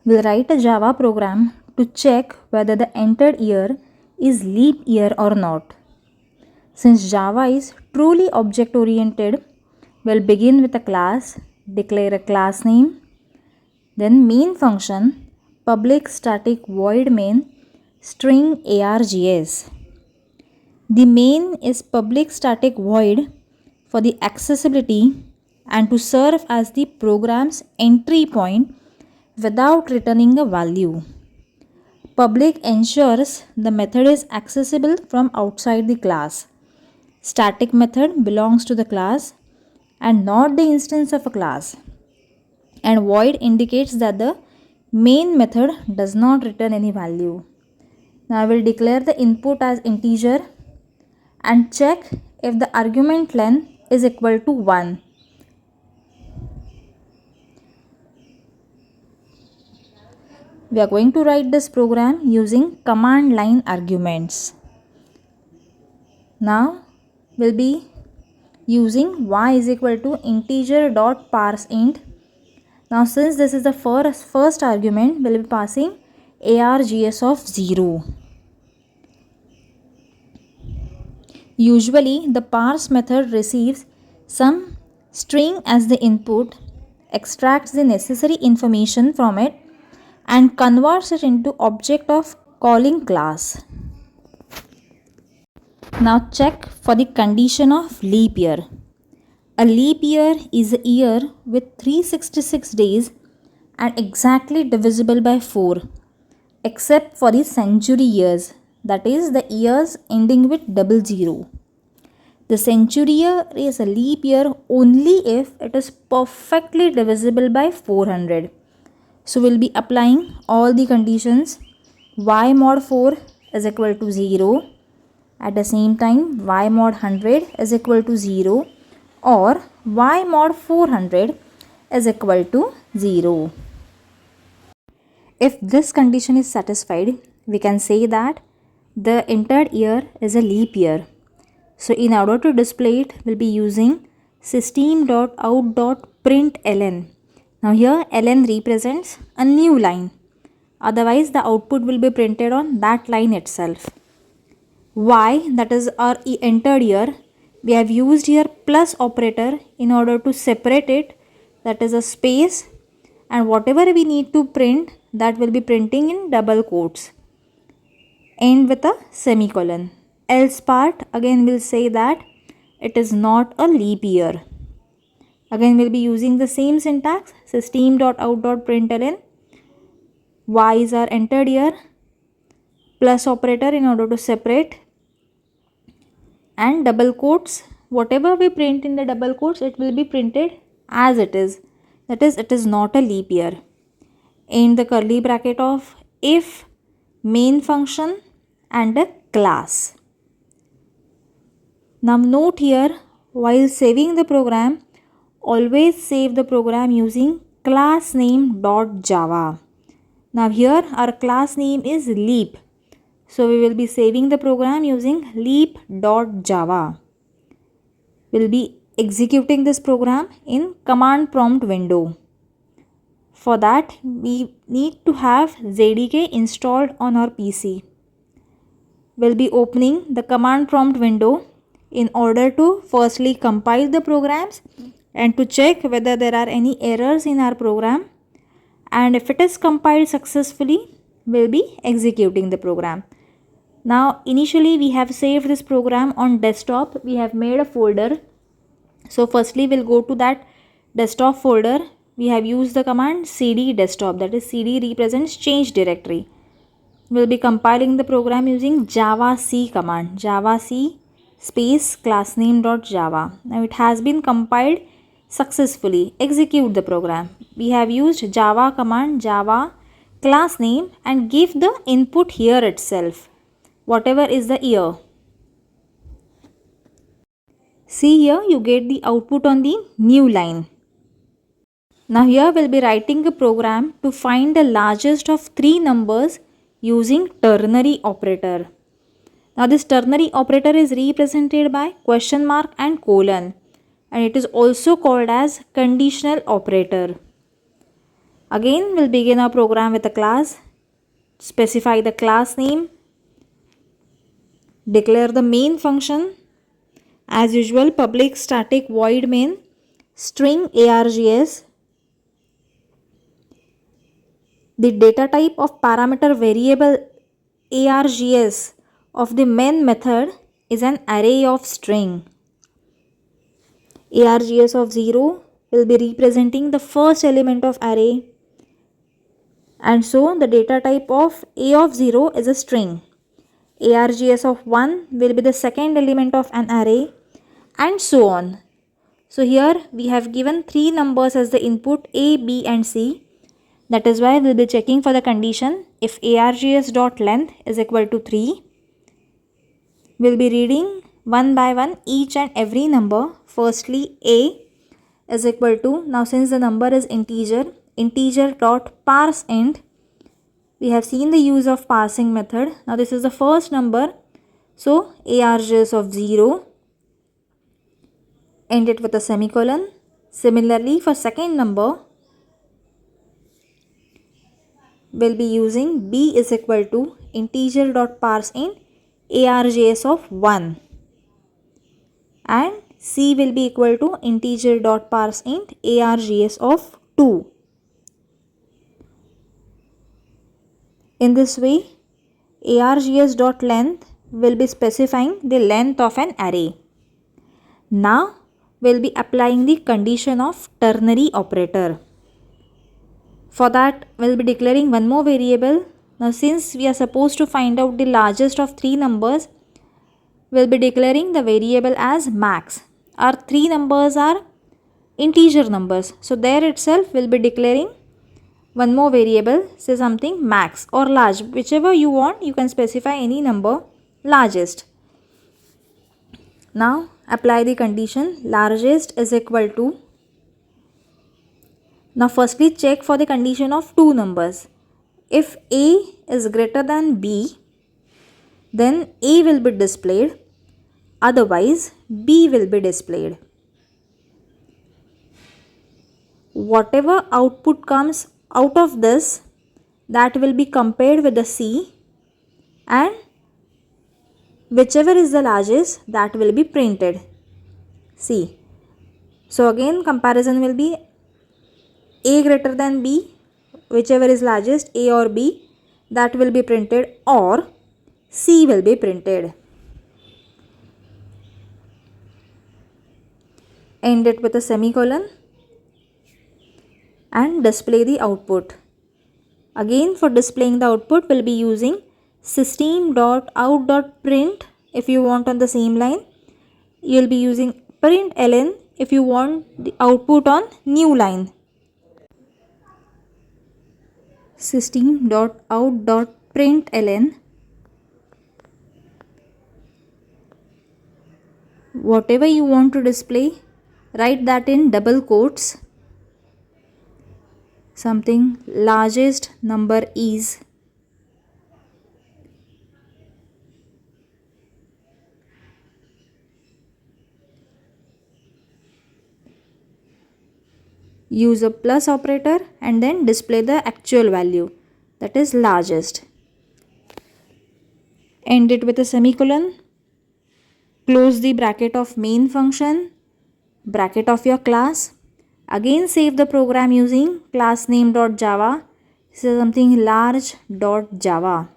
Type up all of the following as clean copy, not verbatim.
We'll write a Java program to check whether the entered year is leap year or not. Since Java is truly object oriented, we'll begin with a class, declare a class name, then main function, public static void main, string args. The main is public static void for the accessibility and to serve as the program's entry point without returning a value. Public ensures the method is accessible from outside the class. Static method belongs to the class and not the instance of a class. And void indicates that the main method does not return any value. Now I will declare the input as integer and check if the argument length is equal to 1. We are going to write this program using command line arguments. Now we'll be using y is equal to integer dot parseInt. Now since this is the first argument, we'll be passing args of 0. Usually the parse method receives some string as the input, extracts the necessary information from it and converts it into object of calling class. Now check for the condition of leap year. A leap year is a year with 366 days and exactly divisible by 4, except for the century years, that is the years ending with 00. The century year is a leap year only if it is perfectly divisible by 400. So we'll be applying all the conditions. Y mod 4 is equal to 0. At the same time, y mod 100 is equal to 0 or y mod 400 is equal to 0. If this condition is satisfied, we can say that the entered year is a leap year. So in order to display it, we'll be using system.out.println. Now here ln represents a new line. Otherwise the output will be printed on that line itself. Y, that is our entered year, we have used here plus operator in order to separate it, that is a space, and whatever we need to print, that will be printing in double quotes. End with a semicolon. Else part, again we'll say that it is not a leap year. Again we'll be using the same syntax, system.out.println. Y is our entered year, plus operator in order to separate, and double quotes. Whatever we print in the double quotes, it will be printed as it is. That is, it is not a leap year. End the curly bracket of if main function and a class. Now note here, while saving the program, always save the program using class name.java. Now here our class name is leap. So we will be saving the program using leap.java. We'll be executing this program in command prompt window. For that we need to have JDK installed on our PC. We'll be opening the command prompt window in order to firstly compile the programs and to check whether there are any errors in our program, and if it is compiled successfully, we'll be executing the program. Now initially we have saved this program on desktop. We have made a folder. So firstly we'll go to that desktop folder. We have used the command cd desktop, that is cd represents change directory. We'll be compiling the program using javac command, javac space classname.java. Now it has been compiled successfully. Execute the program. We have used java command, java class name, and give the input here itself, whatever is the year. See here, you get the output on the new line. Now here we'll be writing a program to find the largest of 3 numbers using ternary operator. Now this ternary operator is represented by question mark and colon, and it is also called as conditional operator. Again, we'll begin our program with a class. Specify the class name. Declare the main function. As usual, public static void main string args. The data type of parameter variable args of the main method is an array of string. Args of 0 will be representing the first element of array, and so the data type of a of 0 is a string. Args of 1 will be the second element of an array, and so on. So here we have given 3 numbers as the input a, b and c. That is why we will be checking for the condition. If args.length is equal to 3, we will be reading one by one each and every number. Firstly, a is equal to, now since the number is integer dot parseInt. We have seen the use of parsing method. Now this is the first number, so args of 0, end it with a semicolon. Similarly, for second number, we'll be using b is equal to integer dot parseInt args of 1, and c will be equal to integer dot parseInt args of 2. In this way, args.length will be specifying the length of an array. Now, we'll be applying the condition of ternary operator. For that, we'll be declaring one more variable. Now, since we are supposed to find out the largest of 3 numbers, we'll be declaring the variable as max. Our 3 numbers are integer numbers. So, there itself we'll be declaring one more variable, say something max or large, whichever you want. You can specify any number, largest. Now apply the condition largest is equal to. Now firstly check for the condition of 2 numbers. If a is greater than b, then a will be displayed, otherwise b will be displayed. Whatever output comes out of this, that will be compared with the c, and whichever is the largest, that will be printed. See, so again comparison will be a greater than b, whichever is largest, a or b, that will be printed, or c will be printed. End it with a semicolon and display the output. Again, for displaying the output, we'll be using system.out.print if you want on the same line. You'll be using println if you want the output on new line. System.out.println. Whatever you want to display, write that in double quotes. Something largest number is. Use a plus operator and then display the actual value, that is largest. End it with a semicolon. Close the bracket of main function, bracket of your class. Again save the program using class name.java. This is something large.java.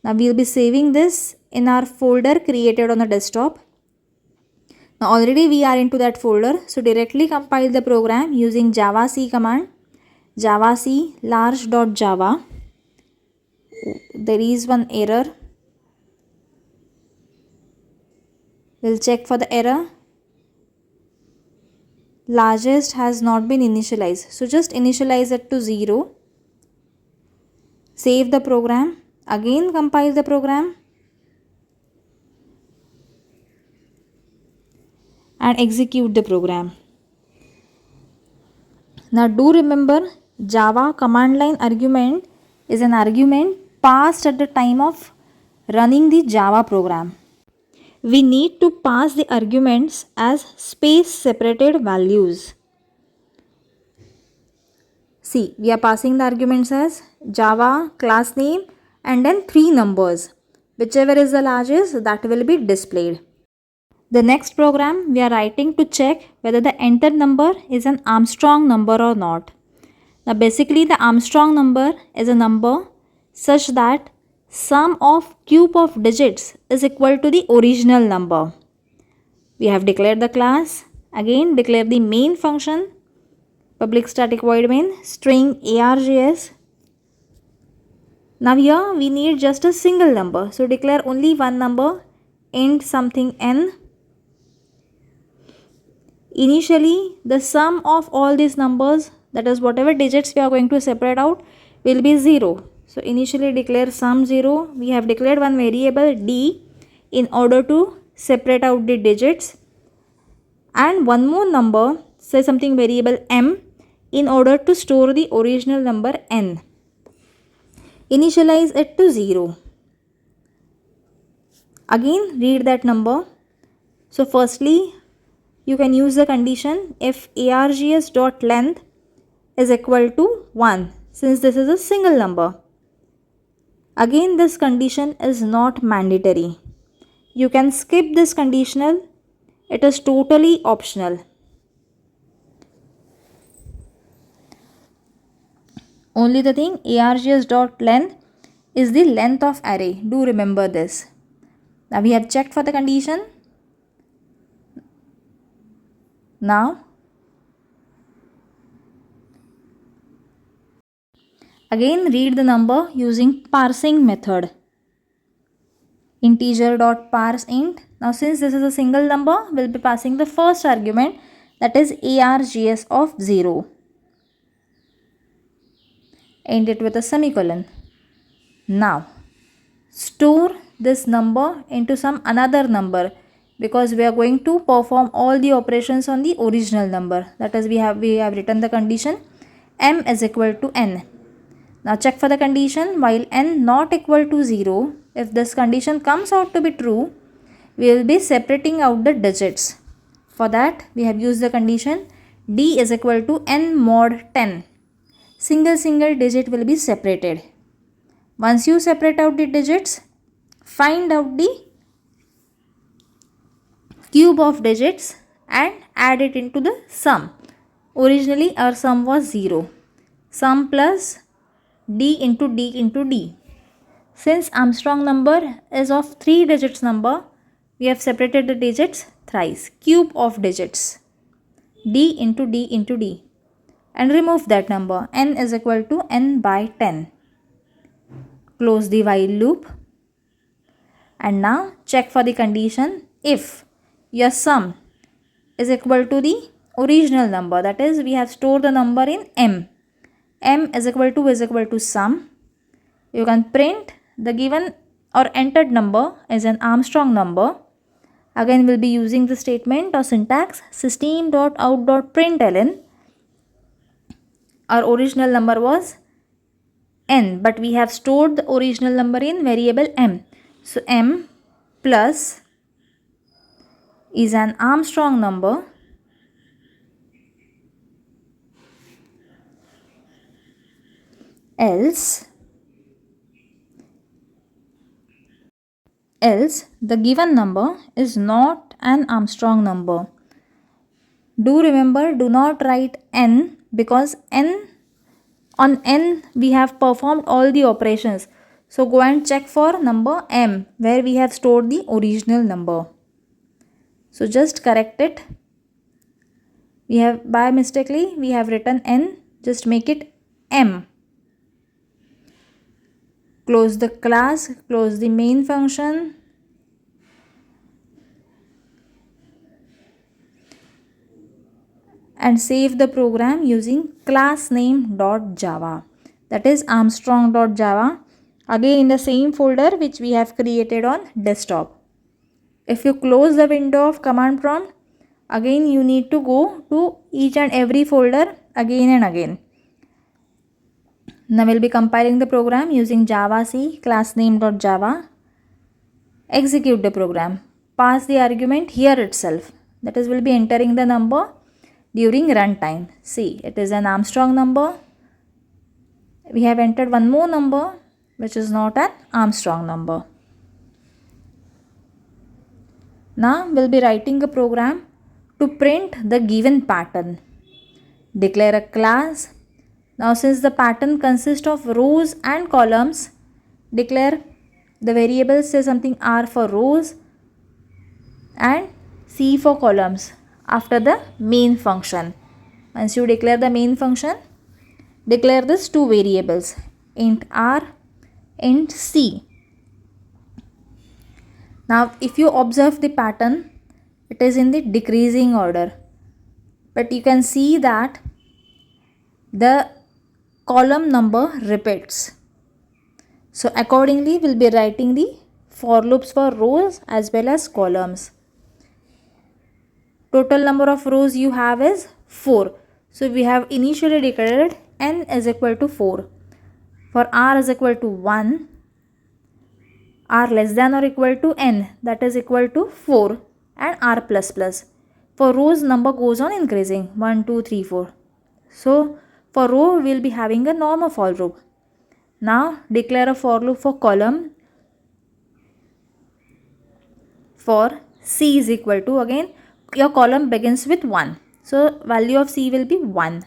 Now we will be saving this in our folder created on the desktop. Now already we are into that folder, so directly compile the program using javac command. Javac large.java. There is one error. We'll check for the error. Largest has not been initialized, so just initialize it to 0. Save the program. Again compile the program and execute the program. Now do remember, Java command line argument is an argument passed at the time of running the Java program. We need to pass the arguments as space separated values. See, we are passing the arguments as Java, class name, and then 3 numbers. Whichever is the largest, that will be displayed. The next program we are writing to check whether the entered number is an Armstrong number or not. Now basically the Armstrong number is a number such that sum of cube of digits is equal to the original number. We have declared the class. Again declare the main function, public static void main, string args. Now here we need just a single number. So declare only one number, int something n. Initially the sum of all these numbers, that is whatever digits we are going to separate out, will be 0. So initially declare sum 0. We have declared one variable d in order to separate out the digits, and one more number, say something variable m, in order to store the original number n. Initialize it to 0. Again read that number. So firstly you can use the condition if args.length is equal to 1, since this is a single number. Again this condition is not mandatory. You can skip this conditional. It is totally optional. Only the thing, args.length is the length of array. Do remember this. Now we have checked for the condition. Now again read the number using parsing method. Integer.parseInt. Now since this is a single number, we'll be passing the first argument, that is args of 0. End it with a semicolon. Now store this number into some another number, because we are going to perform all the operations on the original number. That is we have written the condition m is equal to n. Now check for the condition. While n not equal to 0, if this condition comes out to be true, we will be separating out the digits. For that we have used the condition d is equal to n mod 10. Single digit will be separated. Once you separate out the digits, find out the cube of digits and add it into the sum. Originally our sum was 0. Sum plus d into d into d. Since Armstrong number is of 3 digits number, we have separated the digits thrice. Cube of digits, d into d into d, and remove that number. N is equal to n by 10. Close the while loop, and now check for the condition if your sum is equal to the original number, that is we have stored the number in m. M is equal to sum. You can print the given or entered number as an Armstrong number. Again we'll be using the statement or syntax system.out.println. Our original number was n, but we have stored the original number in variable m. So m plus is an Armstrong number else the given number is not an Armstrong number. Do remember, do not write n, because on n we have performed all the operations. So go and check for number m, where we have stored the original number. So just correct it. We have by mistakenly we have written n, just make it m. Close the class, close the main function, and save the program using classname.java, that is armstrong.java, again in the same folder which we have created on desktop. If you close the window of command prompt, again you need to go to each and every folder again and again. Now we'll be compiling the program using javac classname.java. Execute the program. Pass the argument here itself. That is, we'll be entering the number during runtime. See, it is an Armstrong number. We have entered one more number which is not an Armstrong number. Now we'll be writing a program to print the given pattern. Declare a class. Now since the pattern consists of rows and columns, declare the variables, say something R for rows and C for columns after the main function. Once you declare the main function, declare these two variables, int R, int C. Now if you observe the pattern, it is in the decreasing order, but you can see that the column number repeats. So accordingly we'll be writing the for loops for rows as well as columns. Total number of rows you have is 4. So we have initially declared n is equal to 4. For r is equal to 1, r less than or equal to n, that is equal to 4, and r plus plus. For rows number goes on increasing 1, 2, 3, 4. So for row we will be having a normal for loop. Now declare a for loop for column. For c is equal to, again your column begins with 1. So value of c will be 1.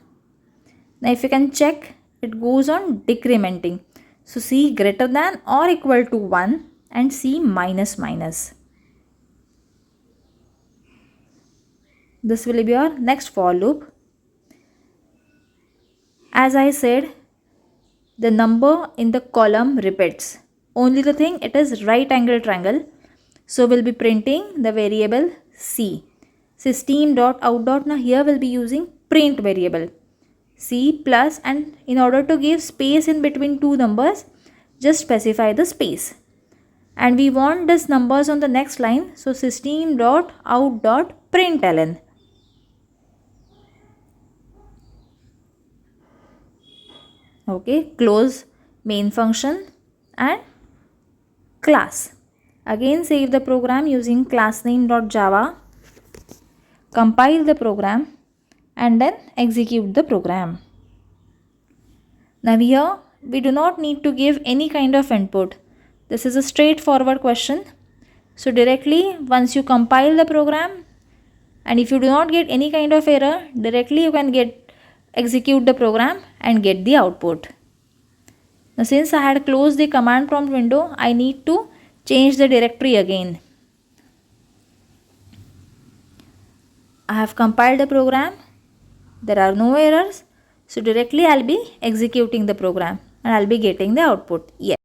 Now if you can check, it goes on decrementing. So c greater than or equal to 1 and c minus minus. This will be your next for loop. As I said, the number in the column repeats. Only the thing, it is right angle triangle. So we'll be printing the variable c. System.out. Now here we'll be using print variable c plus, and in order to give space in between two numbers, just specify the space. And we want these numbers on the next line. So system.out.println. Okay, close main function and class. Again save the program using classname.java. Compile the program and then execute the program. Now here we do not need to give any kind of input. This is a straightforward question. So directly once you compile the program, and if you do not get any kind of error, directly you can execute the program and get the output. Now since I had closed the command prompt window, I need to change the directory again. I have compiled the program. There are no errors. So directly I'll be executing the program and I'll be getting the output. Yes.